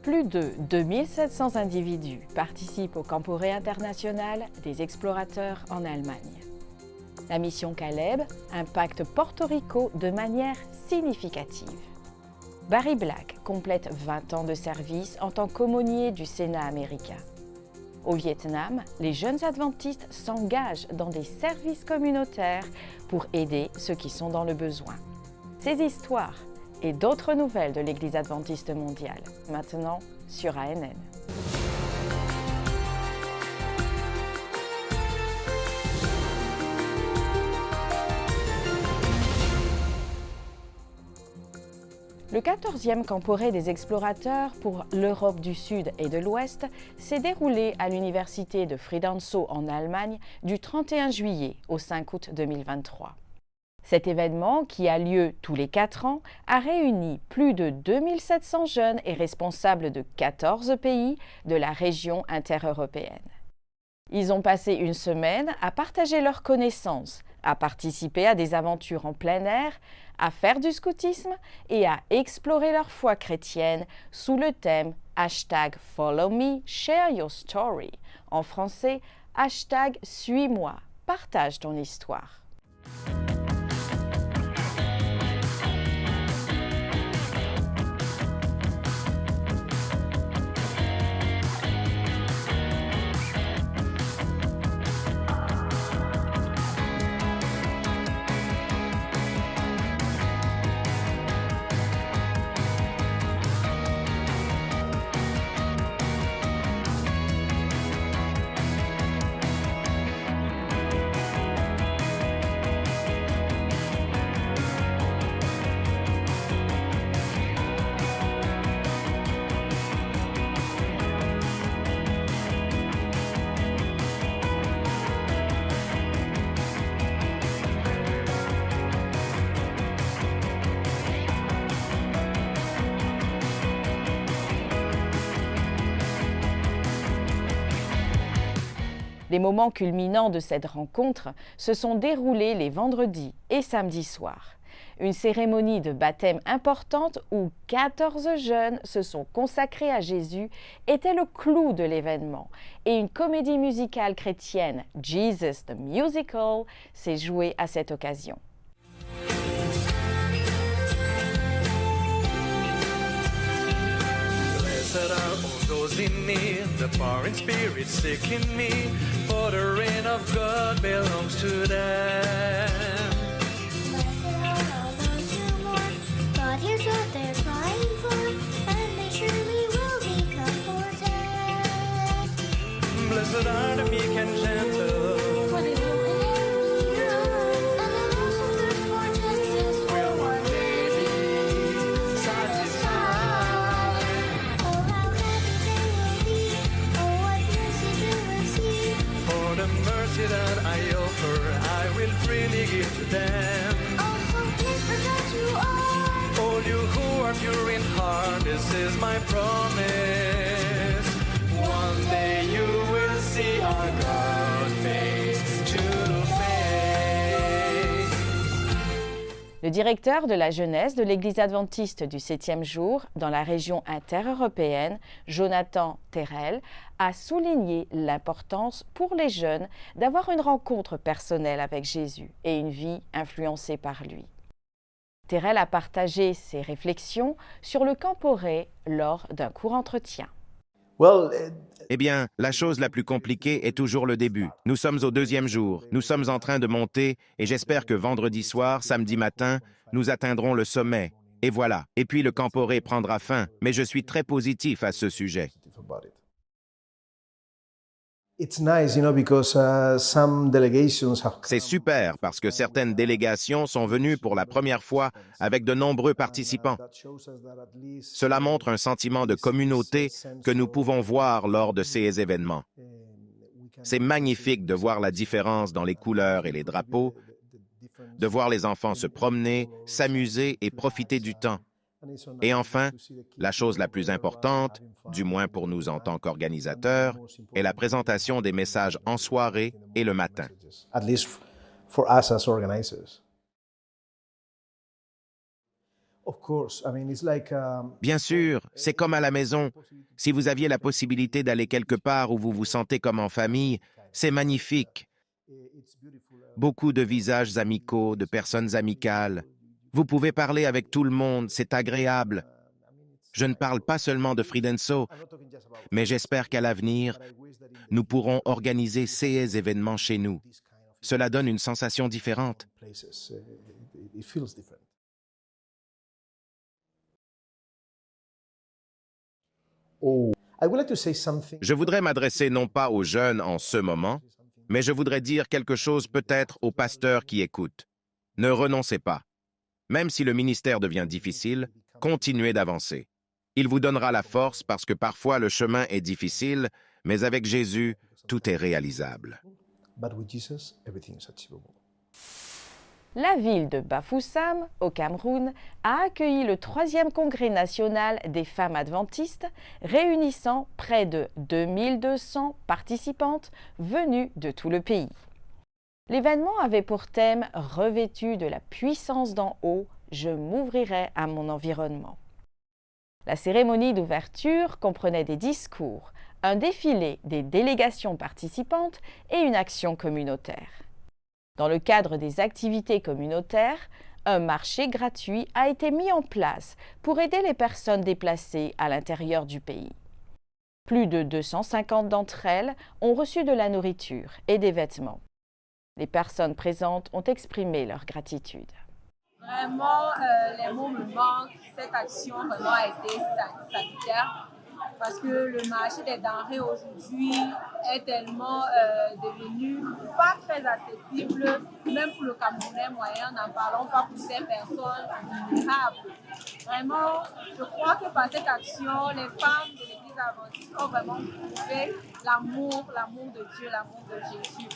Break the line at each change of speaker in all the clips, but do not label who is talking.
Plus de 2700 individus participent au Camporé international des explorateurs en Allemagne. La mission Caleb impacte Porto Rico de manière significative. Barry Black complète 20 ans de service en tant qu'aumônier du Sénat américain. Au Vietnam, les jeunes adventistes s'engagent dans des services communautaires pour aider ceux qui sont dans le besoin. Ces histoires et d'autres nouvelles de l'Église adventiste mondiale, maintenant sur ANN. Le 14e Camporé des explorateurs pour l'Europe du Sud et de l'Ouest s'est déroulé à l'université de Friedensau en Allemagne du 31 juillet au 5 août 2023. Cet événement, qui a lieu tous les 4 ans, a réuni plus de 2700 jeunes et responsables de 14 pays de la région intereuropéenne. Ils ont passé une semaine à partager leurs connaissances, à participer à des aventures en plein air, à faire du scoutisme et à explorer leur foi chrétienne sous le thème #FollowMe, Share Your Story. En français, #Suis-moi, partage ton histoire. Les moments culminants de cette rencontre se sont déroulés les vendredis et samedis soirs. Une cérémonie de baptême importante où 14 jeunes se sont consacrés à Jésus était le clou de l'événement et une comédie musicale chrétienne, Jesus the Musical, s'est jouée à cette occasion.
Blessed are all those in need, the poor in spirit sick in me, for the reign of God belongs to them.
Blessed are all those who mourn, God hears what they're crying for, and they surely will be comforted.
Blessed are the meek and gentle,
For they will inherit the earth, and those who thirst for justice will one day be satisfied. Oh, how happy they will be! Oh, what mercy to receive!
for the mercy that I offer, I will freely give to them.
Oh, hopeless forgot you are!
All you who are pure in heart, this is my promise. One day you will see our God face to face.
Le directeur de la jeunesse de l'Église adventiste du 7e jour dans la région intereuropéenne, Jonathan Terrell, a souligné l'importance pour les jeunes d'avoir une rencontre personnelle avec Jésus et une vie influencée par lui. Terrell a partagé ses réflexions sur le Camporé lors d'un court entretien.
Eh bien, la chose la plus compliquée est toujours le début. Nous sommes au 2e jour, nous sommes en train de monter et j'espère que vendredi soir, samedi matin, nous atteindrons le sommet. Et voilà. Et puis le Camporé prendra fin, mais je suis très positif à ce sujet. C'est super parce que certaines délégations sont venues pour la première fois avec de nombreux participants. Cela montre un sentiment de communauté que nous pouvons voir lors de ces événements. C'est magnifique de voir la différence dans les couleurs et les drapeaux, de voir les enfants se promener, s'amuser et profiter du temps. Et enfin, la chose la plus importante, du moins pour nous en tant qu'organisateurs, est la présentation des messages en soirée et le matin. Bien sûr, c'est comme à la maison. Si vous aviez la possibilité d'aller quelque part où vous vous sentez comme en famille, c'est magnifique. Beaucoup de visages amicaux, de personnes amicales. Vous pouvez parler avec tout le monde, c'est agréable. Je ne parle pas seulement de Fridenso, mais j'espère qu'à l'avenir, nous pourrons organiser ces événements chez nous. Cela donne une sensation différente. Je voudrais m'adresser non pas aux jeunes en ce moment, mais je voudrais dire quelque chose peut-être aux pasteurs qui écoutent. Ne renoncez pas. Même si le ministère devient difficile, continuez d'avancer. Il vous donnera la force parce que parfois le chemin est difficile, mais avec Jésus, tout est réalisable.
La ville de Bafoussam, au Cameroun, a accueilli le 3e congrès national des femmes adventistes, réunissant près de 2200 participantes venues de tout le pays. L'événement avait pour thème « Revêtu de la puissance d'en haut, je m'ouvrirai à mon environnement ». La cérémonie d'ouverture comprenait des discours, un défilé des délégations participantes et une action communautaire. Dans le cadre des activités communautaires, un marché gratuit a été mis en place pour aider les personnes déplacées à l'intérieur du pays. Plus de 250 d'entre elles ont reçu de la nourriture et des vêtements. Les personnes présentes ont exprimé leur gratitude.
Vraiment, les mots me manquent. Cette action vraiment a été salutaire parce que le marché des denrées aujourd'hui est tellement devenu pas très accessible, même pour le Camerounais moyen, n'en parlons pas pour ces personnes vulnérables. Vraiment, je crois que par cette action, les femmes de l'Église adventiste ont vraiment prouvé l'amour de Dieu, l'amour de Jésus.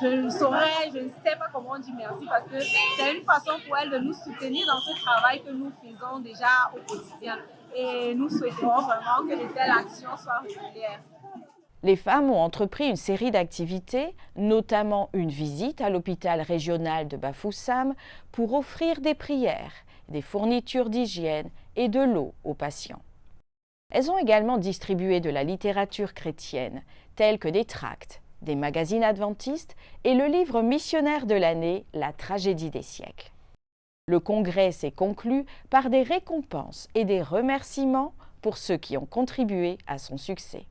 Je ne sais pas comment dire merci parce que c'est une façon pour elles de nous soutenir dans ce travail que nous faisons déjà au quotidien. Et nous souhaiterons vraiment que de telles actions soient régulières.
Les femmes ont entrepris une série d'activités, notamment une visite à l'hôpital régional de Bafoussam pour offrir des prières, des fournitures d'hygiène et de l'eau aux patients. Elles ont également distribué de la littérature chrétienne, telle que des tracts, des magazines adventistes et le livre missionnaire de l'année, La tragédie des siècles. Le congrès s'est conclu par des récompenses et des remerciements pour ceux qui ont contribué à son succès.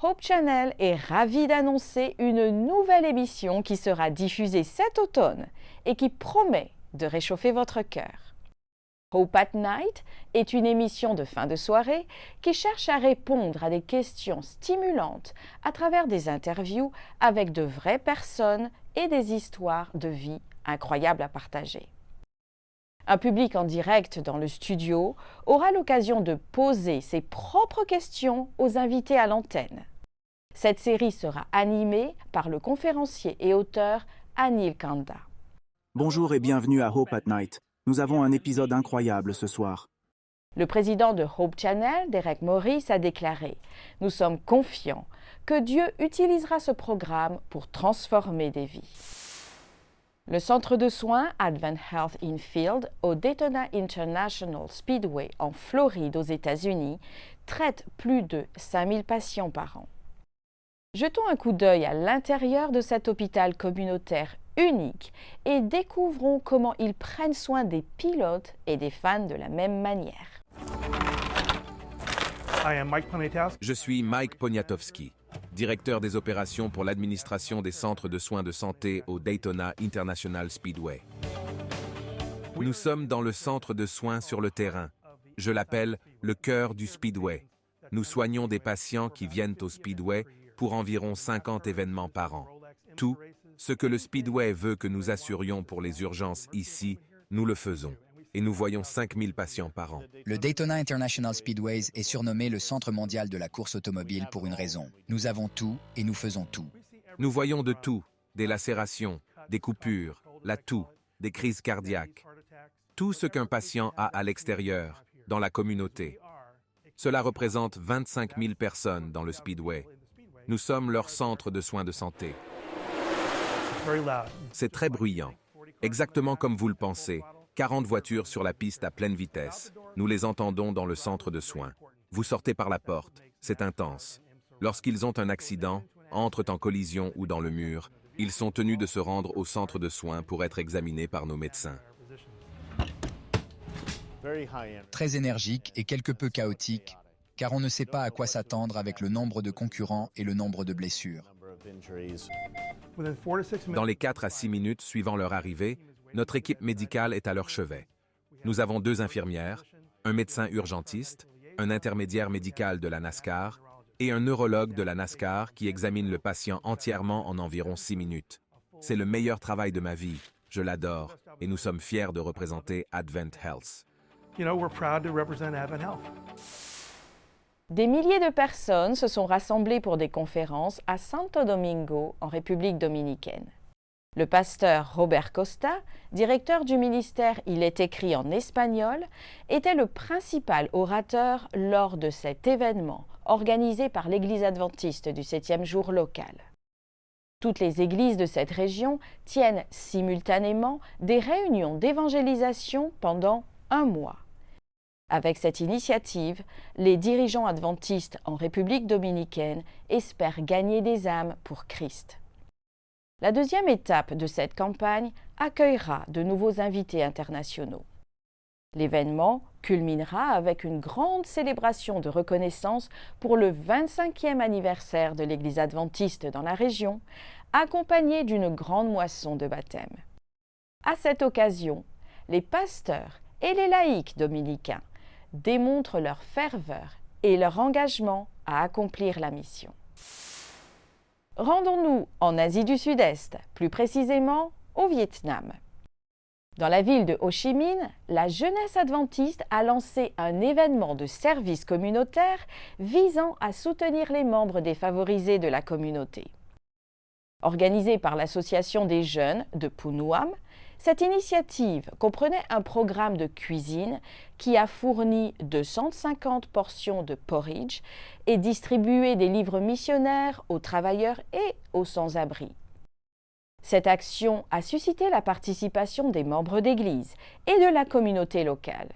Hope Channel est ravi d'annoncer une nouvelle émission qui sera diffusée cet automne et qui promet de réchauffer votre cœur. Hope at Night est une émission de fin de soirée qui cherche à répondre à des questions stimulantes à travers des interviews avec de vraies personnes et des histoires de vie incroyables à partager. Un public en direct dans le studio aura l'occasion de poser ses propres questions aux invités à l'antenne. Cette série sera animée par le conférencier et auteur Anil Kanda.
Bonjour et bienvenue à Hope at Night. Nous avons un épisode incroyable ce soir.
Le président de Hope Channel, Derek Morris, a déclaré « Nous sommes confiants que Dieu utilisera ce programme pour transformer des vies. » Le centre de soins Advent Health Infield au Daytona International Speedway en Floride aux États-Unis traite plus de 5000 patients par an. Jetons un coup d'œil à l'intérieur de cet hôpital communautaire unique et découvrons comment ils prennent soin des pilotes et des fans de la même manière.
Je suis Mike Poniatowski, directeur des opérations pour l'administration des centres de soins de santé au Daytona International Speedway. Nous sommes dans le centre de soins sur le terrain. Je l'appelle le cœur du Speedway. Nous soignons des patients qui viennent au Speedway pour environ 50 événements par an. Tout ce que le Speedway veut que nous assurions pour les urgences ici, nous le faisons. Et nous voyons 5000 patients par an.
Le Daytona International Speedways est surnommé le centre mondial de la course automobile pour une raison. Nous avons tout et nous faisons tout.
Nous voyons de tout, des lacérations, des coupures, la toux, des crises cardiaques. Tout ce qu'un patient a à l'extérieur, dans la communauté. Cela représente 25 000 personnes dans le Speedway. Nous sommes leur centre de soins de santé. C'est très bruyant, exactement comme vous le pensez, 40 voitures sur la piste à pleine vitesse. Nous les entendons dans le centre de soins. Vous sortez par la porte. C'est intense. Lorsqu'ils ont un accident, entrent en collision ou dans le mur, ils sont tenus de se rendre au centre de soins pour être examinés par nos médecins.
Très énergique et quelque peu chaotique, car on ne sait pas à quoi s'attendre avec le nombre de concurrents et le nombre de blessures.
Dans les 4 à 6 minutes suivant leur arrivée, notre équipe médicale est à leur chevet. Nous avons 2 infirmières, un médecin urgentiste, un intermédiaire médical de la NASCAR et un neurologue de la NASCAR qui examine le patient entièrement en environ 6 minutes. C'est le meilleur travail de ma vie. Je l'adore et nous sommes fiers de représenter Advent Health.
Des milliers de personnes se sont rassemblées pour des conférences à Santo Domingo, en République dominicaine. Le pasteur Robert Costa, directeur du ministère Il est écrit en espagnol, était le principal orateur lors de cet événement organisé par l'Église adventiste du 7e jour local. Toutes les églises de cette région tiennent simultanément des réunions d'évangélisation pendant un mois. Avec cette initiative, les dirigeants adventistes en République dominicaine espèrent gagner des âmes pour Christ. La deuxième étape de cette campagne accueillera de nouveaux invités internationaux. L'événement culminera avec une grande célébration de reconnaissance pour le 25e anniversaire de l'Église adventiste dans la région, accompagnée d'une grande moisson de baptême. À cette occasion, les pasteurs et les laïcs dominicains démontrent leur ferveur et leur engagement à accomplir la mission. Rendons-nous en Asie du Sud-Est, plus précisément au Vietnam. Dans la ville de Ho Chi Minh, la jeunesse adventiste a lancé un événement de service communautaire visant à soutenir les membres défavorisés de la communauté. Organisée par l'Association des jeunes de Punuam, cette initiative comprenait un programme de cuisine qui a fourni 250 portions de porridge et distribué des livres missionnaires aux travailleurs et aux sans-abri. Cette action a suscité la participation des membres d'Église et de la communauté locale,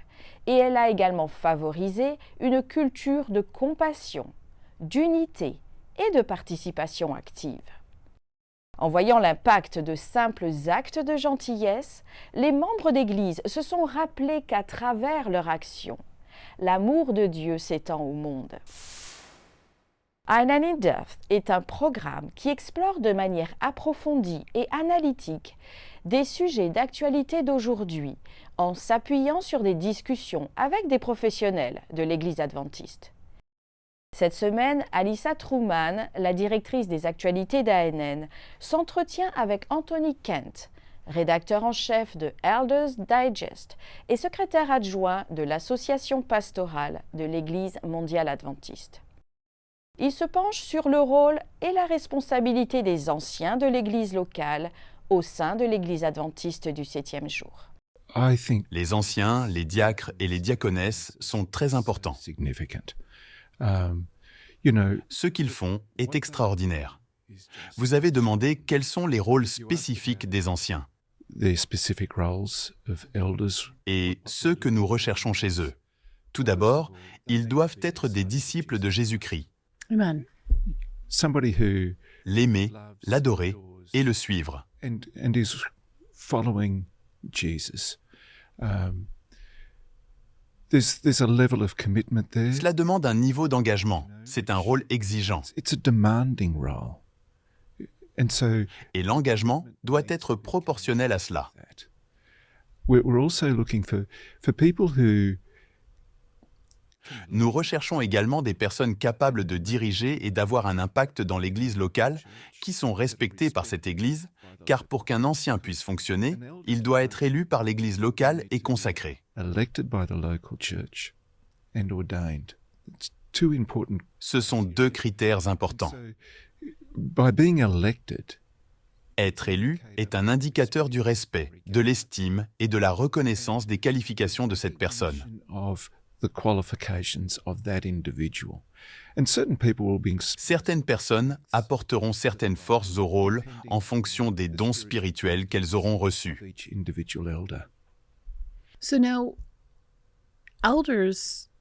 et elle a également favorisé une culture de compassion, d'unité et de participation active. En voyant l'impact de simples actes de gentillesse, les membres d'Église se sont rappelés qu'à travers leur action, l'amour de Dieu s'étend au monde. Ein in Depth est un programme qui explore de manière approfondie et analytique des sujets d'actualité d'aujourd'hui en s'appuyant sur des discussions avec des professionnels de l'Église adventiste. Cette semaine, Alyssa Truman, la directrice des actualités d'ANN, s'entretient avec Anthony Kent, rédacteur en chef de Elders Digest et secrétaire adjoint de l'Association pastorale de l'Église mondiale adventiste. Il se penche sur le rôle et la responsabilité des anciens de l'Église locale au sein de l'Église adventiste du 7e jour.
Les anciens, les diacres et les diaconesses sont très importants. Ce qu'ils font est extraordinaire. Vous avez demandé quels sont les rôles spécifiques des anciens et ceux que nous recherchons chez eux. Tout d'abord, ils doivent être des disciples de Jésus-Christ. L'aimer, l'adorer et le suivre. Cela demande un niveau d'engagement. C'est un rôle exigeant. Et l'engagement doit être proportionnel à cela. Nous recherchons également des personnes capables de diriger et d'avoir un impact dans l'Église locale, qui sont respectées par cette Église, car pour qu'un ancien puisse fonctionner, il doit être élu par l'Église locale et consacré. Ce sont 2 critères importants. Être élu est un indicateur du respect, de l'estime et de la reconnaissance des qualifications de cette personne. Certaines personnes apporteront certaines forces au rôle en fonction des dons spirituels qu'elles auront reçus.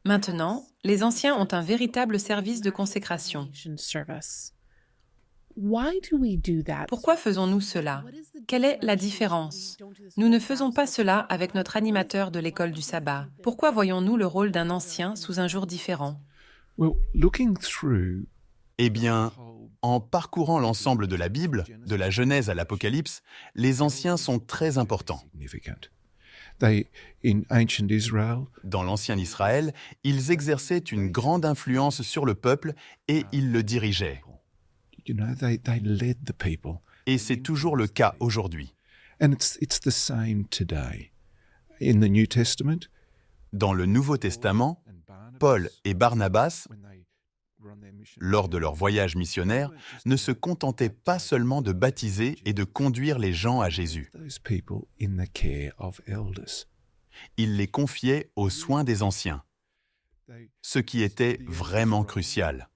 Maintenant, les anciens ont un véritable service de consécration. Pourquoi faisons-nous cela? Quelle est la différence? Nous ne faisons pas cela avec notre animateur de l'école du sabbat. Pourquoi voyons-nous le rôle d'un ancien sous un jour différent?
Eh bien, en parcourant l'ensemble de la Bible, de la Genèse à l'Apocalypse, les anciens sont très importants. Dans l'ancien Israël, ils exerçaient une grande influence sur le peuple et ils le dirigeaient. Et c'est toujours le cas aujourd'hui. Dans le Nouveau Testament, Paul et Barnabas, lors de leur voyage missionnaire, ne se contentaient pas seulement de baptiser et de conduire les gens à Jésus. Ils les confiaient aux soins des anciens, ce qui était vraiment crucial.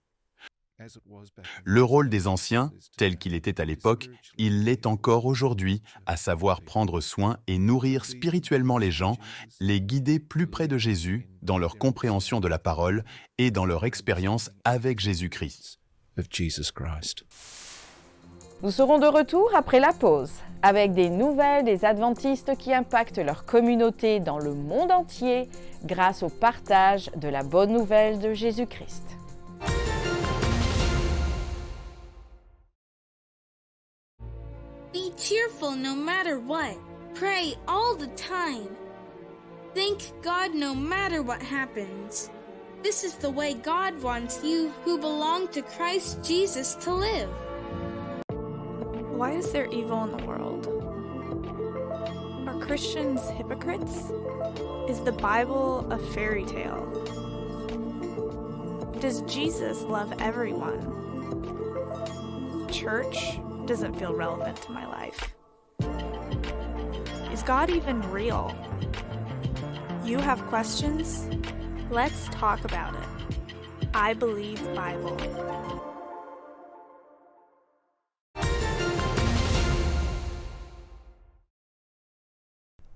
Le rôle des anciens, tel qu'il était à l'époque, il l'est encore aujourd'hui, à savoir prendre soin et nourrir spirituellement les gens, les guider plus près de Jésus dans leur compréhension de la parole et dans leur expérience avec Jésus-Christ.
Nous serons de retour après la pause, avec des nouvelles des adventistes qui impactent leur communauté dans le monde entier grâce au partage de la bonne nouvelle de Jésus-Christ.
Be cheerful no matter what. Pray all the time. Thank God no matter what happens. This is the way God wants you who belong to Christ Jesus to live.
Why is there evil in the world? Are Christians hypocrites? Is the Bible a fairy tale? Does Jesus love everyone? Church doesn't feel relevant to my life. Is God even real? You have questions? Let's talk about it. I Believe Bible.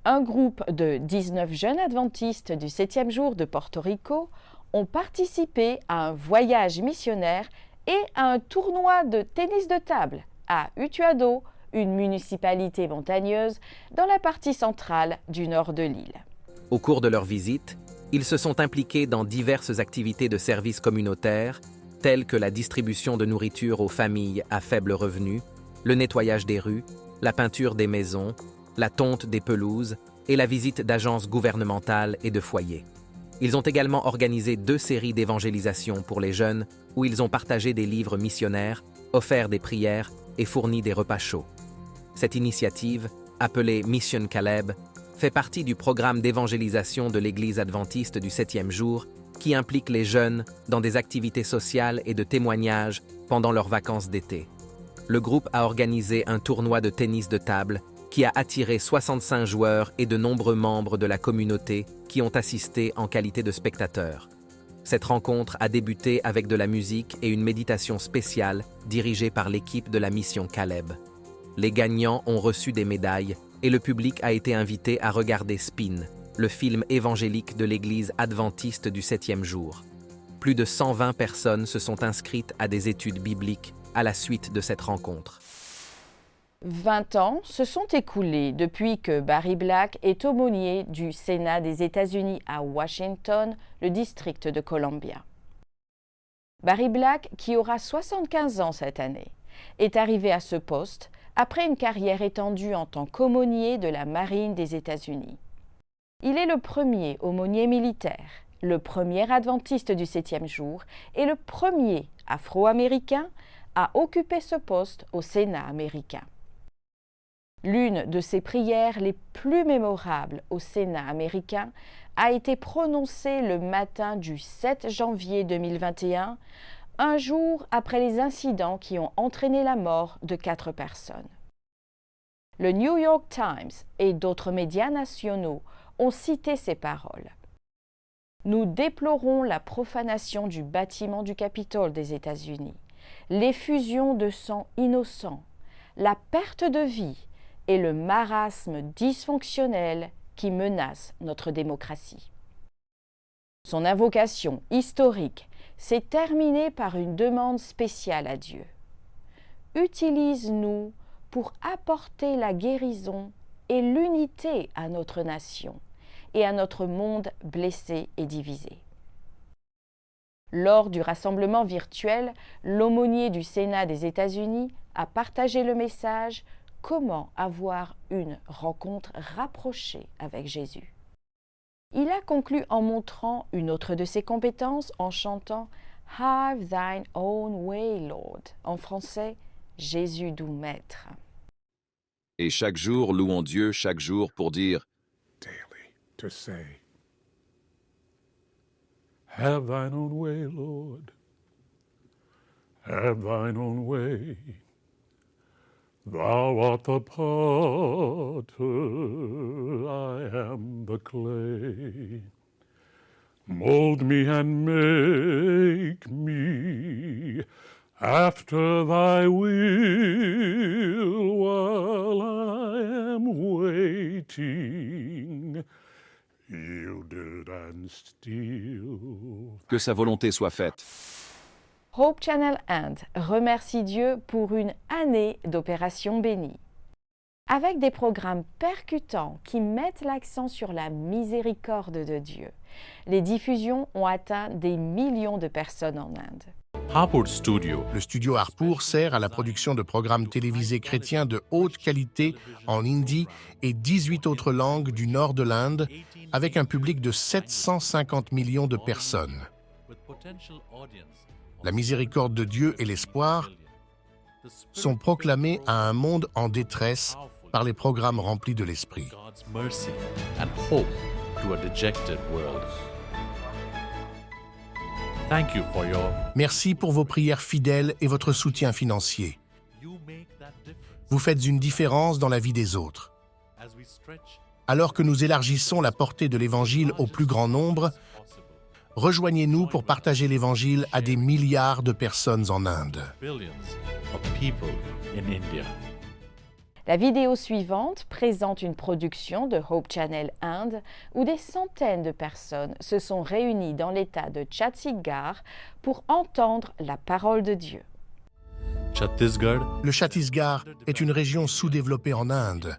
Un groupe de 19 jeunes adventistes du 7e jour de Porto Rico ont participé à un voyage missionnaire et à un tournoi de tennis de table à Utuado, une municipalité montagneuse dans la partie centrale du nord de l'île.
Au cours de leur visite, ils se sont impliqués dans diverses activités de services communautaires, telles que la distribution de nourriture aux familles à faible revenu, le nettoyage des rues, la peinture des maisons, la tonte des pelouses et la visite d'agences gouvernementales et de foyers. Ils ont également organisé 2 séries d'évangélisation pour les jeunes où ils ont partagé des livres missionnaires, offert des prières et fourni des repas chauds. Cette initiative, appelée Mission Caleb, fait partie du programme d'évangélisation de l'Église adventiste du 7e jour qui implique les jeunes dans des activités sociales et de témoignages pendant leurs vacances d'été. Le groupe a organisé un tournoi de tennis de table qui a attiré 65 joueurs et de nombreux membres de la communauté qui ont assisté en qualité de spectateurs. Cette rencontre a débuté avec de la musique et une méditation spéciale dirigée par l'équipe de la mission Caleb. Les gagnants ont reçu des médailles et le public a été invité à regarder Spin, le film évangélique de l'Église adventiste du 7e jour. Plus de 120 personnes se sont inscrites à des études bibliques à la suite de cette rencontre.
20 ans se sont écoulés depuis que Barry Black est aumônier du Sénat des États-Unis à Washington, le district de Columbia. Barry Black, qui aura 75 ans cette année, est arrivé à ce poste après une carrière étendue en tant qu'aumônier de la Marine des États-Unis. Il est le premier aumônier militaire, le premier adventiste du 7e jour et le premier afro-américain à occuper ce poste au Sénat américain. L'une de ses prières les plus mémorables au Sénat américain a été prononcée le matin du 7 janvier 2021, un jour après les incidents qui ont entraîné la mort de 4 personnes. Le New York Times et d'autres médias nationaux ont cité ces paroles. Nous déplorons la profanation du bâtiment du Capitole des États-Unis, l'effusion de sang innocent, la perte de vie et le marasme dysfonctionnel qui menacent notre démocratie. Son invocation historique s'est terminée par une demande spéciale à Dieu. Utilise-nous pour apporter la guérison et l'unité à notre nation et à notre monde blessé et divisé. Lors du rassemblement virtuel, l'aumônier du Sénat des États-Unis a partagé le message « Comment avoir une rencontre rapprochée avec Jésus ». Il a conclu en montrant une autre de ses compétences en chantant « Have thine own way, Lord », en français « Jésus doux maître ».
Et chaque jour, louons Dieu chaque jour pour dire
daily to say, have thine own way, Lord. Have thine own way. Thou art the potter, I am the clay. Mold me and make me after thy will while I am waiting, yielded and still.
que sa volonté soit faite.
Hope Channel Inde remercie Dieu pour une année d'opérations bénies. Avec des programmes percutants qui mettent l'accent sur la miséricorde de Dieu, les diffusions ont atteint des millions de personnes en Inde.
Harpur Studio. Le studio Harpur sert à la production de programmes télévisés chrétiens de haute qualité en hindi et 18 autres langues du nord de l'Inde, avec un public de 750 millions de personnes. La miséricorde de Dieu et l'espoir sont proclamés à un monde en détresse par les programmes remplis de l'Esprit. Merci pour vos prières fidèles et votre soutien financier. Vous faites une différence dans la vie des autres. Alors que nous élargissons la portée de l'Évangile au plus grand nombre, rejoignez-nous pour partager l'Évangile à des milliards de personnes en Inde.
La vidéo suivante présente une production de Hope Channel Inde où des centaines de personnes se sont réunies dans l'État de Chhattisgarh pour entendre la parole de Dieu.
Le Chhattisgarh est une région sous-développée en Inde.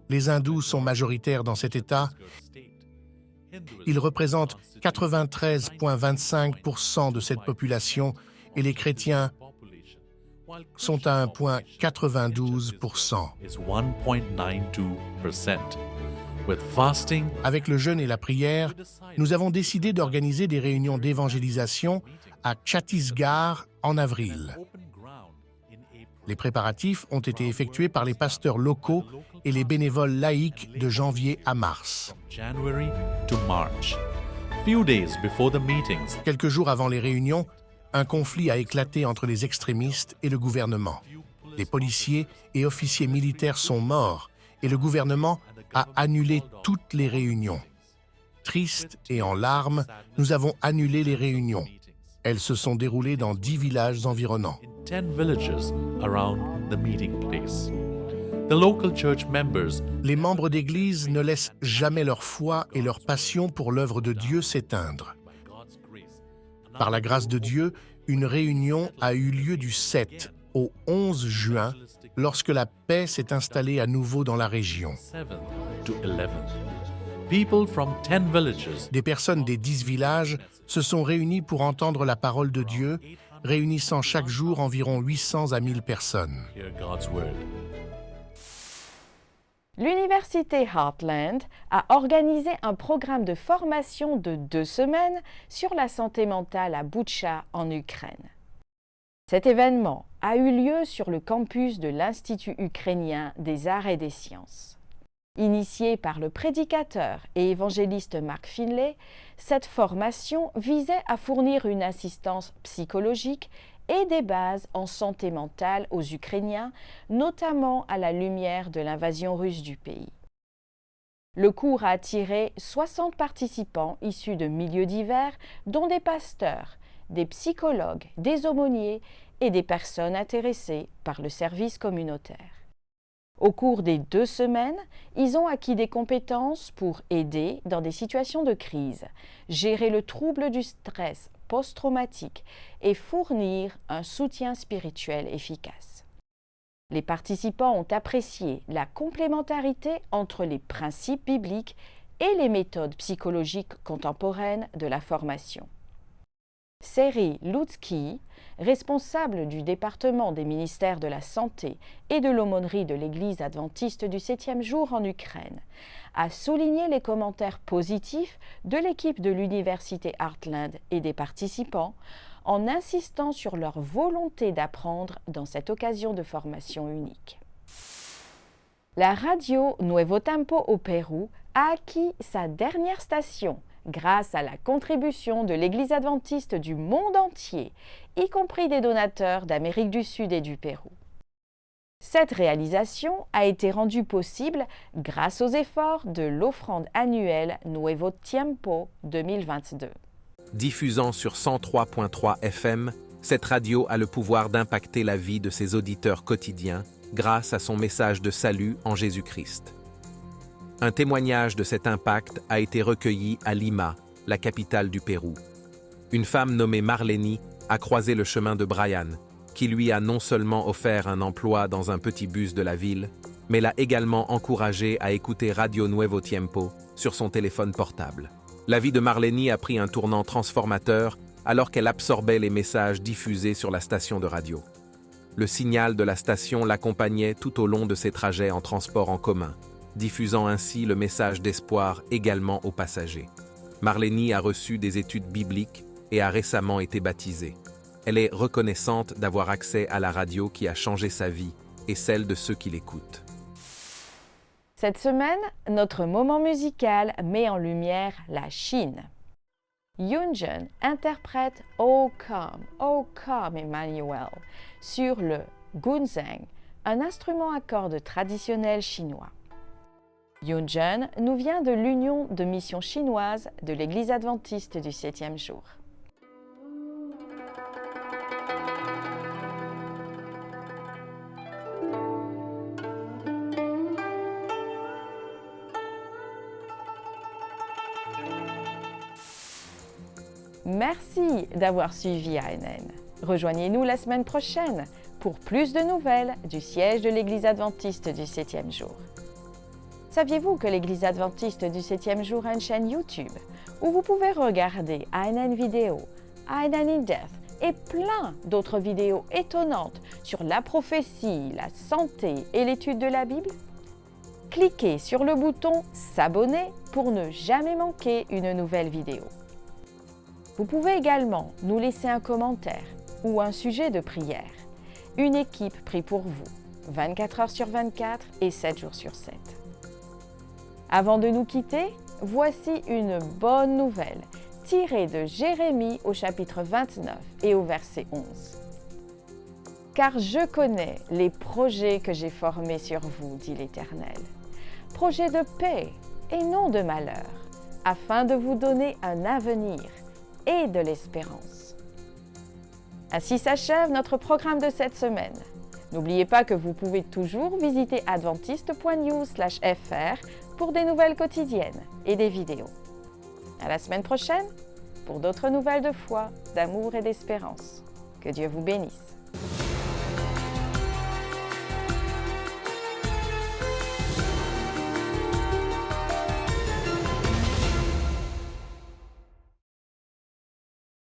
Les hindous sont majoritaires dans cet État. Ils représentent 93,25% de cette population et les chrétiens sont à 1,92%. Avec le jeûne et la prière, nous avons décidé d'organiser des réunions d'évangélisation à Chhattisgarh en avril. Les préparatifs ont été effectués par les pasteurs locaux et les bénévoles laïcs de janvier à mars. Quelques jours avant les réunions, un conflit a éclaté entre les extrémistes et le gouvernement. Les policiers et officiers militaires sont morts et le gouvernement a annulé toutes les réunions. Tristes et en larmes, nous avons annulé les réunions. Elles se sont déroulées dans 10 villages environnants. Les membres d'Église ne laissent jamais leur foi et leur passion pour l'œuvre de Dieu s'éteindre. Par la grâce de Dieu, une réunion a eu lieu du 7 au 11 juin, lorsque la paix s'est installée à nouveau dans la région. Des personnes des 10 villages se sont réunies pour entendre la parole de Dieu, réunissant chaque jour environ 800 à 1000 personnes.
L'université Heartland a organisé un programme de formation de 2 semaines sur la santé mentale à Boutcha, en Ukraine. Cet événement a eu lieu sur le campus de l'Institut ukrainien des arts et des sciences. Initiée par le prédicateur et évangéliste Mark Finlay, cette formation visait à fournir une assistance psychologique et des bases en santé mentale aux Ukrainiens, notamment à la lumière de l'invasion russe du pays. Le cours a attiré 60 participants issus de milieux divers, dont des pasteurs, des psychologues, des aumôniers et des personnes intéressées par le service communautaire. Au cours des 2 semaines, ils ont acquis des compétences pour aider dans des situations de crise, gérer le trouble du stress post-traumatique et fournir un soutien spirituel efficace. Les participants ont apprécié la complémentarité entre les principes bibliques et les méthodes psychologiques contemporaines de la formation. Seri Lutzki, responsable du département des ministères de la Santé et de l'aumônerie de l'Église adventiste du 7e jour en Ukraine, a souligné les commentaires positifs de l'équipe de l'Université Heartland et des participants en insistant sur leur volonté d'apprendre dans cette occasion de formation unique. La radio Nuevo Tempo au Pérou a acquis sa dernière station grâce à la contribution de l'Église adventiste du monde entier, y compris des donateurs d'Amérique du Sud et du Pérou. Cette réalisation a été rendue possible grâce aux efforts de l'offrande annuelle Nuevo Tiempo 2022.
Diffusant sur 103.3 FM, cette radio a le pouvoir d'impacter la vie de ses auditeurs quotidiens grâce à son message de salut en Jésus-Christ. Un témoignage de cet impact a été recueilli à Lima, la capitale du Pérou. Une femme nommée Marleni a croisé le chemin de Brian, qui lui a non seulement offert un emploi dans un petit bus de la ville, mais l'a également encouragé à écouter Radio Nuevo Tiempo sur son téléphone portable. La vie de Marleni a pris un tournant transformateur alors qu'elle absorbait les messages diffusés sur la station de radio. Le signal de la station l'accompagnait tout au long de ses trajets en transport en commun, diffusant ainsi le message d'espoir également aux passagers. Marleni a reçu des études bibliques et a récemment été baptisée. Elle est reconnaissante d'avoir accès à la radio qui a changé sa vie et celle de ceux qui l'écoutent.
Cette semaine, notre moment musical met en lumière la Chine. Yunjun interprète Oh Come Emmanuel sur le gunzheng, un instrument à cordes traditionnel chinois. Yunjun nous vient de l'Union de missions chinoises de l'Église adventiste du 7e jour. Merci d'avoir suivi ANN. Rejoignez-nous la semaine prochaine pour plus de nouvelles du siège de l'Église adventiste du 7e jour. Saviez-vous que l'Église adventiste du 7e jour a une chaîne YouTube où vous pouvez regarder ANN Vidéo, ANN in Depth et plein d'autres vidéos étonnantes sur la prophétie, la santé et l'étude de la Bible? Cliquez sur le bouton S'abonner pour ne jamais manquer une nouvelle vidéo. Vous pouvez également nous laisser un commentaire ou un sujet de prière. Une équipe prie pour vous, 24 heures sur 24 et 7 jours sur 7. Avant de nous quitter, voici une bonne nouvelle tirée de Jérémie au chapitre 29 et au verset 11. « Car je connais les projets que j'ai formés sur vous, dit l'Éternel, projets de paix et non de malheur, afin de vous donner un avenir et de l'espérance. » Ainsi s'achève notre programme de cette semaine. N'oubliez pas que vous pouvez toujours visiter adventiste.news/fr pour des nouvelles quotidiennes et des vidéos. À la semaine prochaine pour d'autres nouvelles de foi, d'amour et d'espérance. Que Dieu vous bénisse.